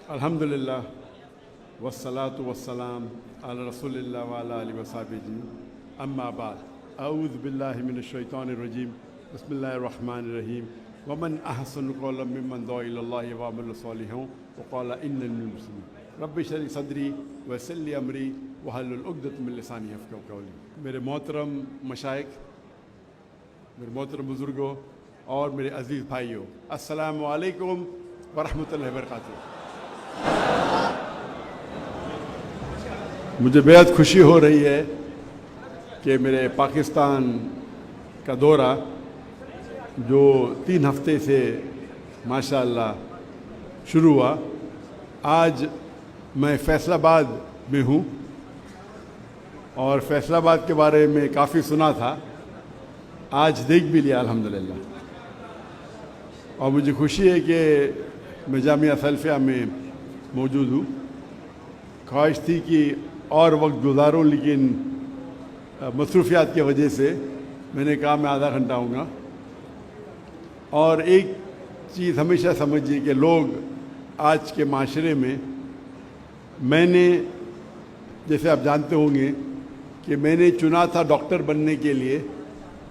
अल्हम्दुलिल्लाह वस्सलातु वस्सलाम अला रसूलिल्लाह व अला आलिहि व सहबिही अम्मा बाद अऊज़ु बिल्लाहि मिनश शैतानिर रजीम बिस्मिल्लाहिर रहमानिर रहीम वमन अहसनु क़ौलन मिम्मन दुआ इलल्लाहि व अमिला सालिहान व क़ाला इन्ननी मिनल मुस्लिमीन रब्बि इश्रह ली सदरी व यस्सिर ली अमरी वहलुल उक़दतम मिन लिसानी यफ़क़हू क़ौली। मेरे मोहतरम मशाइख़, मेरे मोहतरम बुज़ुर्गों और मेरे अज़ीज़ भाइयों, अस्सलामु अलैकुम व रहमतुल्लाहि व बरकातुहू। मुझे बेहद खुशी हो रही है कि मेरे पाकिस्तान का दौरा जो 3 हफ्ते से माशाअल्लाह शुरू हुआ, आज मैं फैसलाबाद में हूँ और फैसलाबाद के बारे में काफ़ी सुना था, आज देख भी लिया अल्हम्दुलिल्लाह। और मुझे खुशी है कि मैं जामिया सल्फिया में मौजूद हूँ। ख्वाहिश थी कि और वक्त गुजारूँ, लेकिन मसरूफियात की वजह से मैंने कहा मैं आधा घंटा आऊँगा। और एक चीज़ हमेशा समझिए कि लोग आज के माशरे में, मैंने जैसे आप जानते होंगे कि मैंने चुना था डॉक्टर बनने के लिए,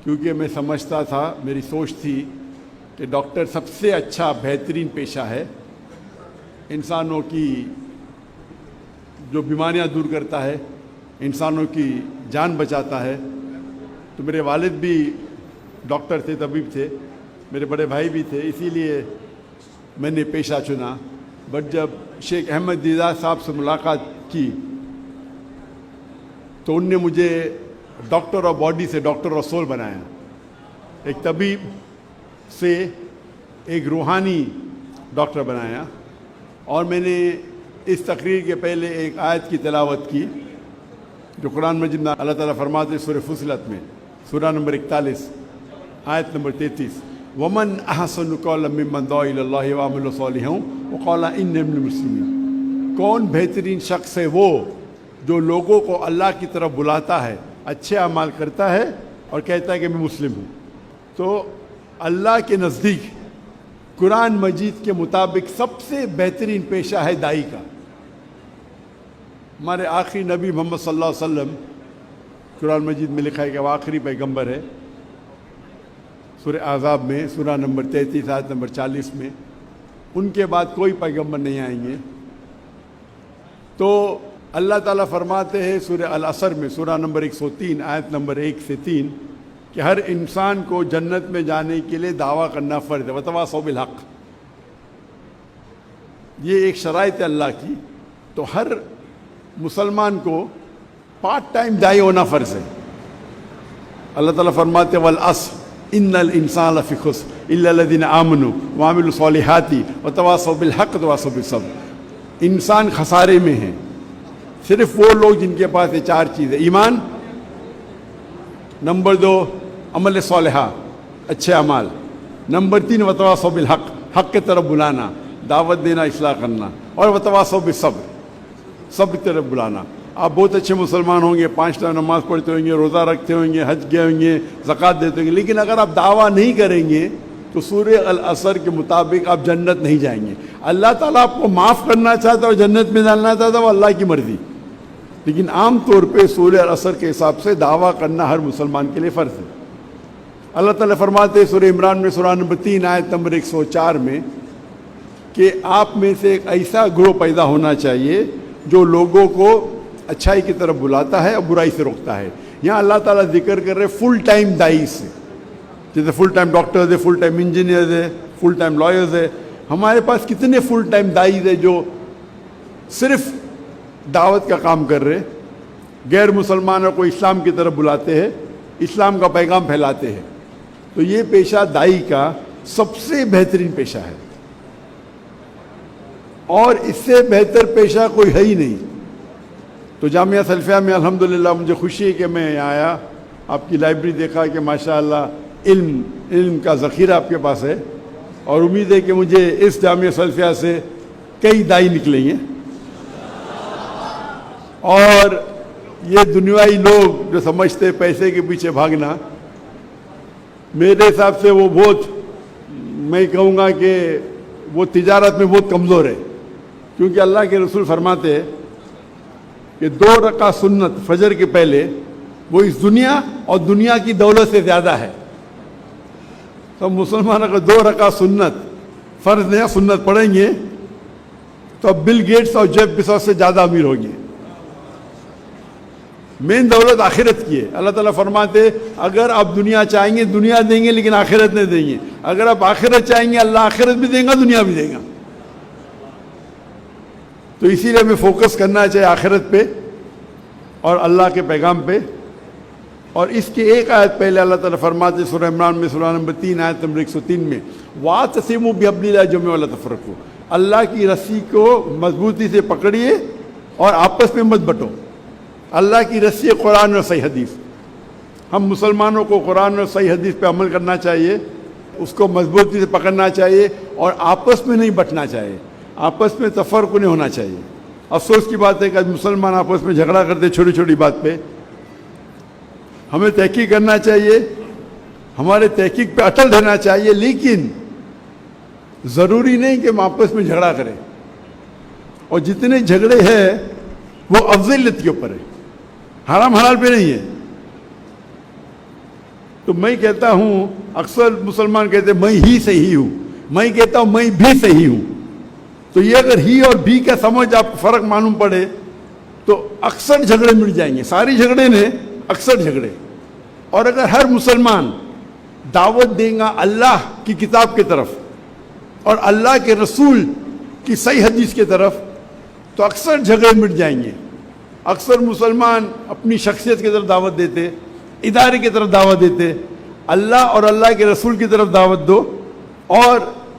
क्योंकि मैं समझता था, मेरी सोच थी कि डॉक्टर सबसे अच्छा बेहतरीन पेशा है, इंसानों की जो बीमारियां दूर करता है, इंसानों की जान बचाता है। तो मेरे वालिद भी डॉक्टर थे, तबीब थे, मेरे बड़े भाई भी थे, इसीलिए मैंने पेशा चुना। बट जब शेख अहमद दीदार साहब से मुलाकात की तो उनने मुझे डॉक्टर ऑफ बॉडी से डॉक्टर ऑफ सोल बनाया। एक तबीब से एक रूहानी डॉक्टर बनाया। और मैंने इस तकरीर के पहले एक आयत की तिलावत की जो कुरान मजीद में अल्लाह ताला फरमाते हैं सूरह फुसिलत में, सूरा नंबर 41 आयत नंबर 33, वमन अहसनु क़ौलन मिम्मन दुआ इलल्लाहि व अमिला सालिहान व क़ाला इन्नी मिनल मुस्लिमीन। कौन बेहतरीन शख्स है वो जो लोगों को अल्लाह की तरफ बुलाता है, अच्छे अमाल करता है और कहता है कि मैं मुस्लिम हूँ। तो अल्लाह के नज़दीक कुरान मजीद के मुताबिक सबसे बेहतरीन पेशा है दाई का। हमारे आखिरी नबी मोहम्मद सल्लल्लाहु अलैहि वसल्लम, कुरान मजीद में लिखा है कि वो आखिरी पैगंबर है। सूरह आज़ाब में सूरा नंबर 33 आयत नंबर 40 में, उनके बाद कोई पैगंबर नहीं आएंगे। तो अल्लाह ताला फरमाते हैं सूरह अल असर में सूरा नंबर 103 आयत नंबर 1 से 3 कि हर इंसान को जन्नत में जाने के लिए दावा करना फ़र्ज़ है, वतवासौ बिल हक़। ये एक शराइत है अल्लाह की। तो हर मुसलमान को पार्ट टाइम दाई होना फ़र्ज़ है। अल्लाह ताला फरमाते वल अस्र इन्नल इंसान लफ़ी खुस्र इल्ला लज़ीना आमनू व अमिलू सालिहाती व तवासौ बिल हक़ व तवासौ बिस सब्र। इंसान खसारे में है, सिर्फ वो लोग जिनके पास ये 4 चीज़ें, ईमान, नंबर 2 अमल सालिहा, अच्छे अमाल, नंबर 3 वतवासौ बिल हक़, हक़ की तरफ बुलाना, दावत देना, इस्लाह करना, और वतवासौ बिस सब्र, सब्र की तरफ बुलाना। आप बहुत अच्छे मुसलमान होंगे, 5 टाइम नमाज़ पढ़ते होंगे, रोज़ा रखते होंगे, हज गए होंगे, ज़कात देते होंगे, लेकिन अगर आप दावा नहीं करेंगे तो सूरह अल असर के मुताबिक आप जन्नत नहीं जाएंगे। अल्लाह ताला आपको माफ़ करना चाहता है और जन्नत में डालना चाहता है, वो अल्लाह की मर्ज़ी। लेकिन आम तौर पे सूरह अल असर के हिसाब से दावा करना हर मुसलमान के लिए फ़र्ज़ है। अल्लाह ताला फरमाते हैं सूरह इमरान में सूरा नंबर 3 आयत नंबर 104 में कि आप में से एक ऐसा ग्रोह पैदा होना चाहिए जो लोगों को अच्छाई की तरफ बुलाता है और बुराई से रोकता है। यहाँ अल्लाह ताला जिक्र कर रहे फुल टाइम दाई से, जैसे फुल टाइम डॉक्टर्स है, फुल टाइम इंजीनियर्स है, फुल टाइम लॉयर्स है। हमारे पास कितने फुल टाइम दाई है जो सिर्फ दावत का काम कर रहे, गैर मुसलमानों को इस्लाम की तरफ बुलाते हैं, इस्लाम का पैगाम फैलाते हैं। तो ये पेशा दाई का सबसे बेहतरीन पेशा है और इससे बेहतर पेशा कोई है ही नहीं। तो जामिया सल्फिया में अल्हम्दुलिल्लाह मुझे खुशी है कि मैं यहाँ आया, आपकी लाइब्रेरी देखा कि माशाअल्लाह इल्म का ज़ख़ीरा आपके पास है, और उम्मीद है कि मुझे इस जामिया सल्फिया से कई दाई निकलेंगे। और ये दुनियावी लोग जो समझते हैं पैसे के पीछे भागना, मेरे हिसाब से वो बहुत, मैं कहूँगा कि वो तिजारत में बहुत कमज़ोर है। کیونکہ اللہ کے رسول فرماتے ہیں کہ 2 رکعت سنت فجر کے پہلے وہ اس دنیا اور دنیا کی دولت سے زیادہ ہے. تو مسلمان اگر 2 رکعت سنت فرض نہیں سنت پڑھیں گے تو اب بل گیٹس اور جیف بیزوس سے زیادہ امیر ہوں گے. مین دولت آخرت کی ہے. اللہ تعالیٰ فرماتے اگر آپ دنیا چاہیں گے دنیا دیں گے لیکن آخرت نہیں دیں گے. اگر آپ آخرت چاہیں گے اللہ آخرت بھی دیں گا دنیا بھی دے گا. تو اسی لیے ہمیں فوکس کرنا چاہیے آخرت پہ اور اللہ کے پیغام پہ. اور اس کے ایک آیت پہلے اللہ تعالیٰ فرماتے سورہ عمران میں سورہ نمبر 3 آیت نمبر 103 میں وَاعْتَصِمُوا بِحَبْلِ اللَّهِ جَمِيعًا وَلَا تَفَرَّقُوا. اللہ کی رسی کو مضبوطی سے پکڑیے اور آپس میں مت بٹو. اللہ کی رسی قرآن اور صحیح حدیث. ہم مسلمانوں کو قرآن اور صحیح حدیث پہ عمل کرنا چاہیے, اس کو مضبوطی سے پکڑنا چاہیے اور آپس میں نہیں بٹنا چاہیے, آپس میں تفرق نہیں ہونا چاہیے. افسوس کی بات ہے کہ آج مسلمان آپس میں جھگڑا کرتے چھوٹی چھوٹی بات پہ. ہمیں تحقیق کرنا چاہیے, ہمارے تحقیق پہ اٹل رہنا چاہیے, لیکن ضروری نہیں کہ ہم آپس میں جھگڑا کریں. اور جتنے جھگڑے ہیں وہ افضلیت کے اوپر ہے, حرام حلال پہ نہیں ہے. تو میں کہتا ہوں, اکثر مسلمان کہتے ہیں میں ہی صحیح ہوں, میں کہتا ہوں میں بھی صحیح ہوں. تو یہ اگر ہی اور بھی کا سمجھ آپ کو فرق معلوم پڑے تو اکثر جھگڑے مٹ جائیں گے. ساری جھگڑے نے اکثر جھگڑے. اور اگر ہر مسلمان دعوت دیں گا اللہ کی کتاب کی طرف اور اللہ کے رسول کی صحیح حدیث کی طرف تو اکثر جھگڑے مٹ جائیں گے. اکثر مسلمان اپنی شخصیت کی طرف دعوت دیتے, ادارے کی طرف دعوت دیتے. اللہ اور اللہ کے رسول کی طرف دعوت دو. اور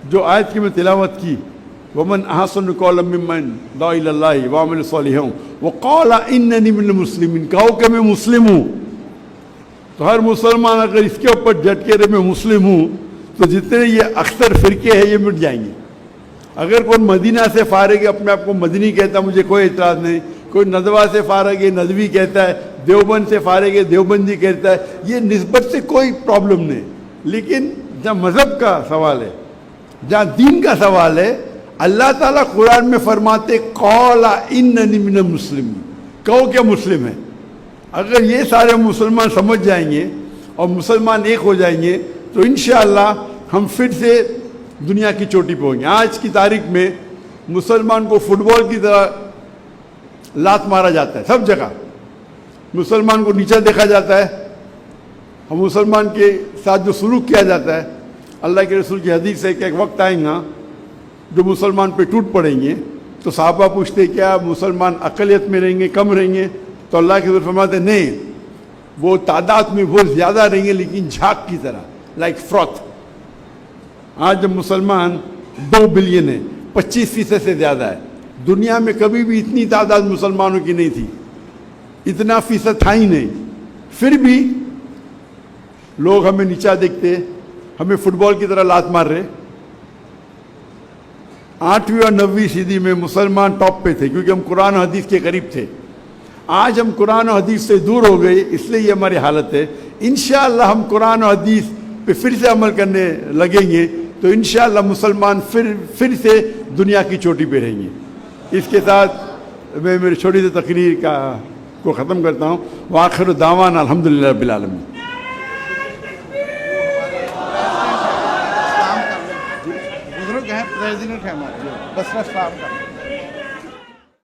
جو آیت کی میں تلاوت کی وَمَنْ أَحْسَنُ قَوْلًا مِّمَّنْ دَعَا إِلَى اللَّهِ وَعَمِلَ صَالِحًا وَقَالَ إِنَّنِي مِنَ الْمُسْلِمِينَ, کہو کہ میں مسلم ہوں. تو ہر مسلمان اگر اس کے اوپر ڈٹ کے رہے میں مسلم ہوں تو جتنے یہ اکثر فرقے ہیں یہ مٹ جائیں گے. اگر کوئی مدینہ سے فارغ ہے اپنے آپ کو مدنی کہتا ہے مجھے کوئی اعتراض نہیں, کوئی ندوہ سے فارغ ہے ندوی کہتا ہے, دیوبند سے فارغ ہے دیوبندی کہتا ہے, یہ نسبت سے کوئی پرابلم نہیں. لیکن جہاں مذہب کا سوال ہے, جہاں دین کا سوال ہے, اللہ تعالیٰ قرآن میں فرماتے قَالَ إِنَّنِي مِنَ الْمُسْلِمِينَ, کہو کہ مسلم ہے. اگر یہ سارے مسلمان سمجھ جائیں گے اور مسلمان ایک ہو جائیں گے تو انشاءاللہ ہم پھر سے دنیا کی چوٹی پہ ہوں گے. آج کی تاریخ میں مسلمان کو فٹ بال کی طرح لات مارا جاتا ہے سب جگہ, مسلمان کو نیچا دیکھا جاتا ہے, ہم مسلمان کے ساتھ جو سلوک کیا جاتا ہے. اللہ کے رسول کی حدیث ہے کہ ایک وقت آئیں گا جو مسلمان پہ ٹوٹ پڑیں گے تو صحابہ پوچھتے کیا مسلمان اقلیت میں رہیں گے کم رہیں گے؟ تو اللہ کے رسول فرماتے نہیں, وہ تعداد میں بہت زیادہ رہیں گے لیکن جھاگ کی طرح, لائک فروتھ. آج جب مسلمان 2 بلین ہے, 25% سے زیادہ ہے. دنیا میں کبھی بھی اتنی تعداد مسلمانوں کی نہیں تھی, اتنا فیصد تھا ہی نہیں. پھر بھی لوگ ہمیں نیچا دیکھتے, ہمیں فٹ بال کی طرح لات مار رہے. 8ویں اور 9ویں صدی میں مسلمان ٹاپ پہ تھے کیونکہ ہم قرآن و حدیث کے قریب تھے. آج ہم قرآن و حدیث سے دور ہو گئے, اس لیے یہ ہماری حالت ہے. انشاءاللہ ہم قرآن و حدیث پہ پھر سے عمل کرنے لگیں گے تو انشاءاللہ مسلمان پھر سے دنیا کی چوٹی پہ رہیں گے. اس کے ساتھ میں میری چھوٹی سی تقریر کو ختم کرتا ہوں. وآخر دعوانا الحمدللہ رب العالمین. بزرگ ہیں, پریزیڈنٹ ہیں ہمارے بسرا اسلام کا.